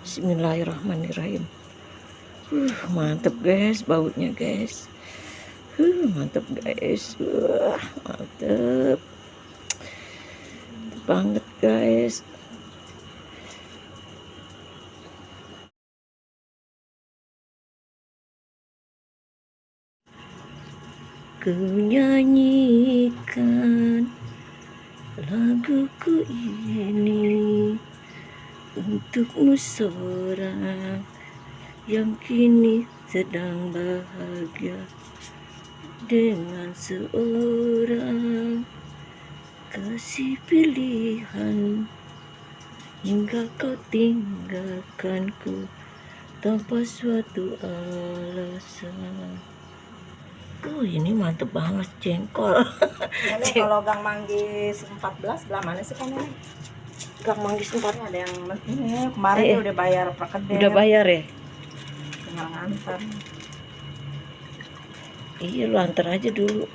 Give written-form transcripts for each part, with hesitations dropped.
Bismillahirrahmanirrahim. Mantep guys, baunya guys. Mantep guys. Mantep banget guys. Ku nyanyikan laguku ini untukmu seorang yang kini sedang bahagia dengan seorang kasih pilihan, hingga kau tinggalkanku tanpa suatu alasan. Ini mantep banget jengkol. Ini kalau Gang Manggis 14 belah mana sih kan ini? Gang Manggis 4 ada yang ini kemarin udah bayar perkedel. Udah bayar ya? Tinggal nganter. Iya, lu antar aja dulu.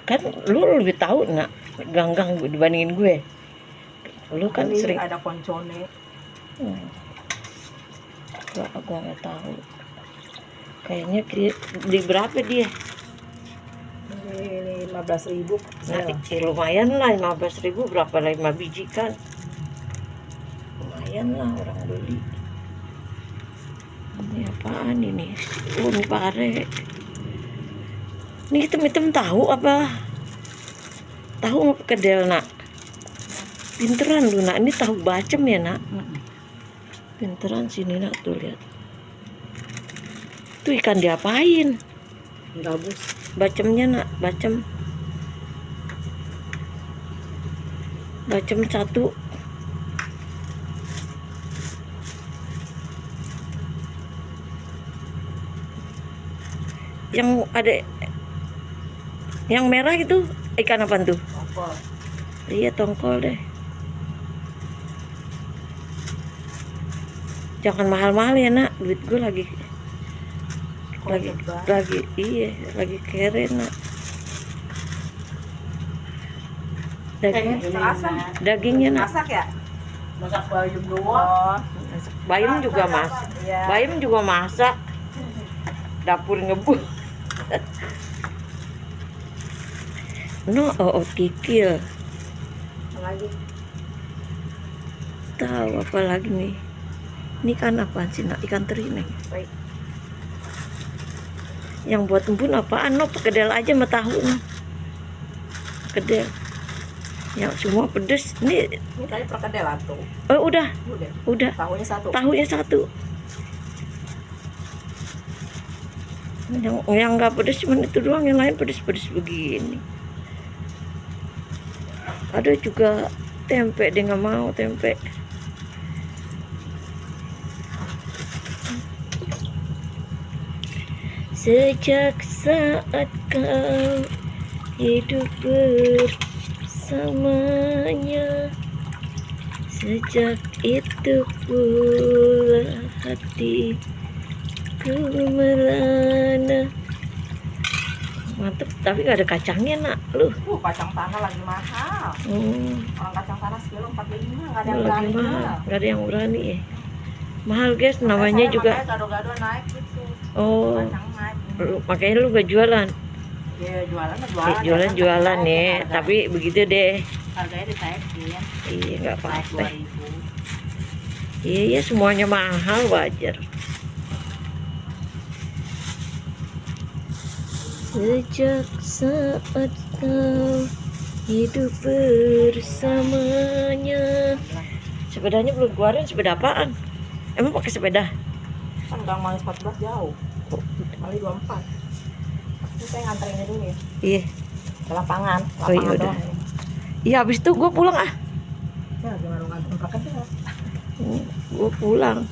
Kan lu lebih tahu nak gang-gang dibandingin gue. Lu kan sering ada koncone. Gua nggak tahu. Kayaknya di berapa dia? Ini 15.000. Nah, lumayan lah 15.000, berapa lah 5 biji kan? Lumayan lah orang beli. Ini apaan ini? Ini pare. Ini hitam-hitam tahu apa? Tahu mau kedel nak? Pinteran lu nak, ini tahu bacem ya nak? Pinteran sini nak, tuh lihat. Itu ikan diapain? Gabus. Bacemnya nak, bacem. Bacem satu. Yang ada yang merah itu ikan apa tuh? Tongkol. Iya, tongkol deh. Jangan mahal-mahal ya nak, duit gue lagi iya, lagi kere nak. Dagingnya nak. Masak ya? Masak bayam doang. Bayam juga masak. Ya. Bayam juga masak. Dapur ngebul. No, kikil. Lagi. Tahu apa lagi nih? Ini kan apaan sih nak? Ikan teri nih. Baik. Yang buat embun apaan? No, perkedel aja sama tahu. Perkedel. Yang semua pedes. Ini tadi perkedel atau? Udah. Tahunya satu. Yang nggak pedes cuma itu doang, yang lain pedes-pedes begini. Ada juga tempe, dia nggak mau tempe. Sejak saat kau hidup bersamanya, sejak itu pula hatiku merana. Mantep, tapi gak ada kacangnya nak lu. Kacang tanah lagi mahal. Orang kacang tanah sekilo 45, gak ada yang lagi berani. Mahal, gak ada yang berani ya. Mahal guys, namanya juga. Gado-gado naik gitu. Kacang naik. Makanya lu gak jualan. Iya, jualan. Jualan ya, tapi begitu deh. Harganya ditaikin. Iya, nggak apa-apa. Iya, semuanya mahal, wajar. Sejak saat kau hidup bersamanya. Sepedanya belum keluarin, sepeda apaan? Emang pakai sepeda? Kan Gang Manggis 14 jauh. Kali 24. Ini saya nganterin dulu ya. Iya. Ke lapangan. Iya udah. Iya, habis itu gue pulang ah. Ya, gimana nganterin perkedel? Gue pulang.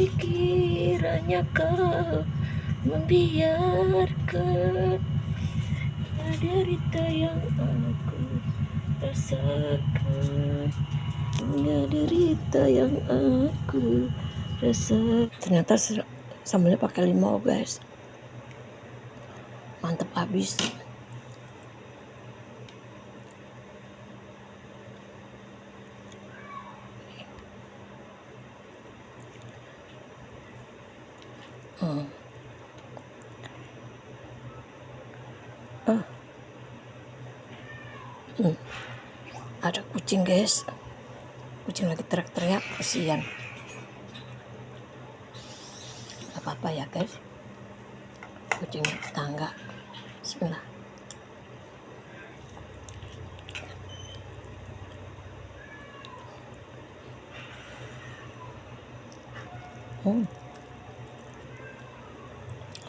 Kiranya kau membiarkan derita yang aku rasakan, derita yang aku rasakan. Ternyata sambelnya pakai limau guys, mantep habis. Ah, ada kucing guys. Kucing lagi teriak-teriak, kasihan. Gak apa-apa ya guys. Kucing tetangga. Bismillah.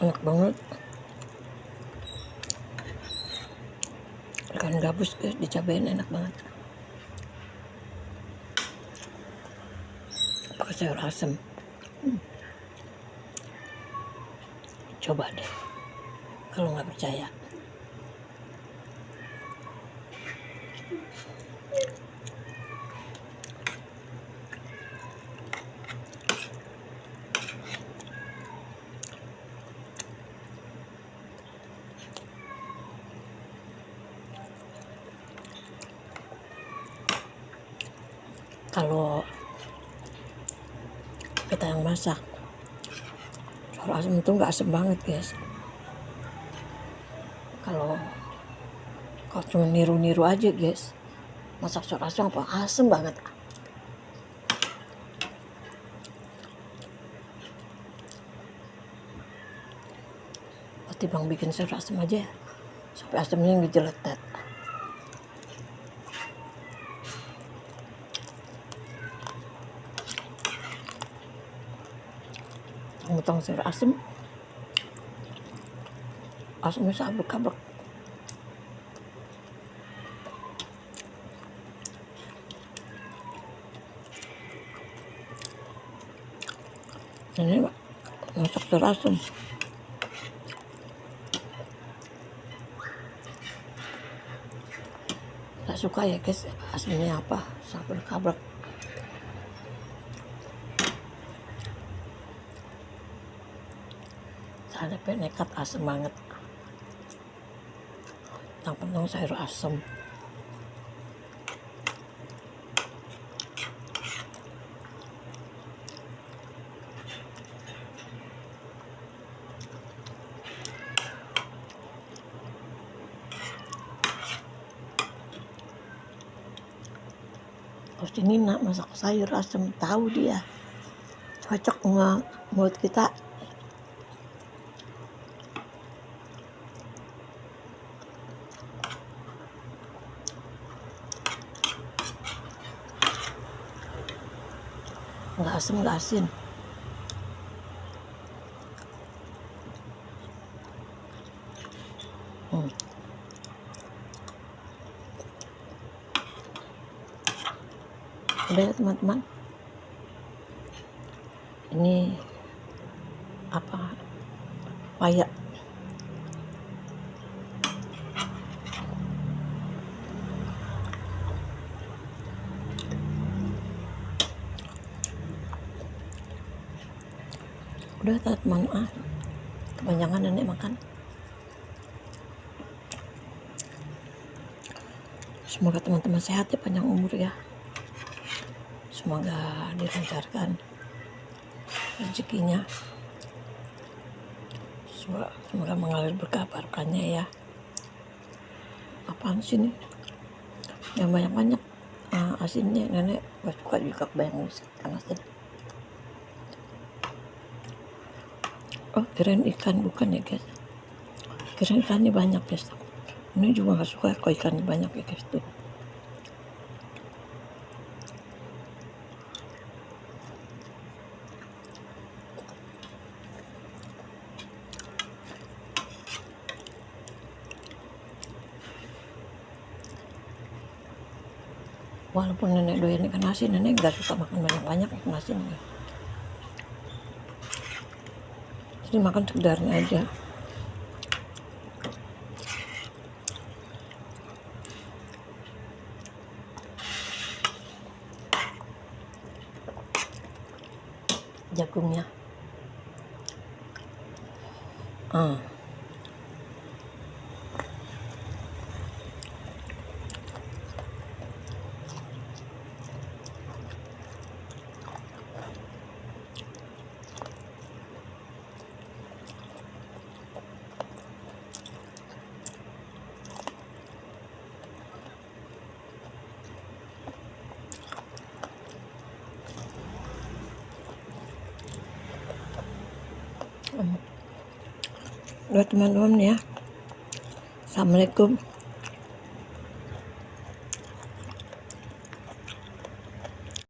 Enak banget. Ikan gabus guys, dicabain enak banget. Pakai sayur asem. Coba deh. Kalau nggak percaya. Kalau kita yang masak, sayur asem itu nggak asem banget guys. Kalau cuma niru-niru aja guys, masak sayur asem apa asem banget. Bang bikin sayur asem aja sampai asemnya ngejeletet. Ngutang sayur asem, asemnya sabrek-kabrek. Ini masak sayur asem. Gak suka ya guys, asemnya apa, sabrek-kabrek. Saya nekat asem banget. Yang penting sayur asem. Terus ini nak masak sayur asem, tahu dia cocok sama mulut kita. Nggak asem nggak asin. Udah ya teman-teman, ini apa, paya. Udah teman-teman, kebanyakan nenek makan. Semoga teman-teman sehat ya, panjang umur ya. Semoga dilancarkan rezekinya. Semoga mengalir berkah barokahnya ya. Apaan sih ini? Yang banyak-banyak asinnya, nenek gak suka juga kebanyakan asin. Oh, kirain ikan, bukan ya guys. Kirain ikannya banyak guys. Ini juga gak suka kalau ikannya banyak ya guys tuh. Walaupun nenek doyan ikan asin, nenek gak suka makan banyak-banyak ikan asin ya. Jadi makan sekedarnya aja. Jagungnya buat teman-teman ya. Assalamualaikum.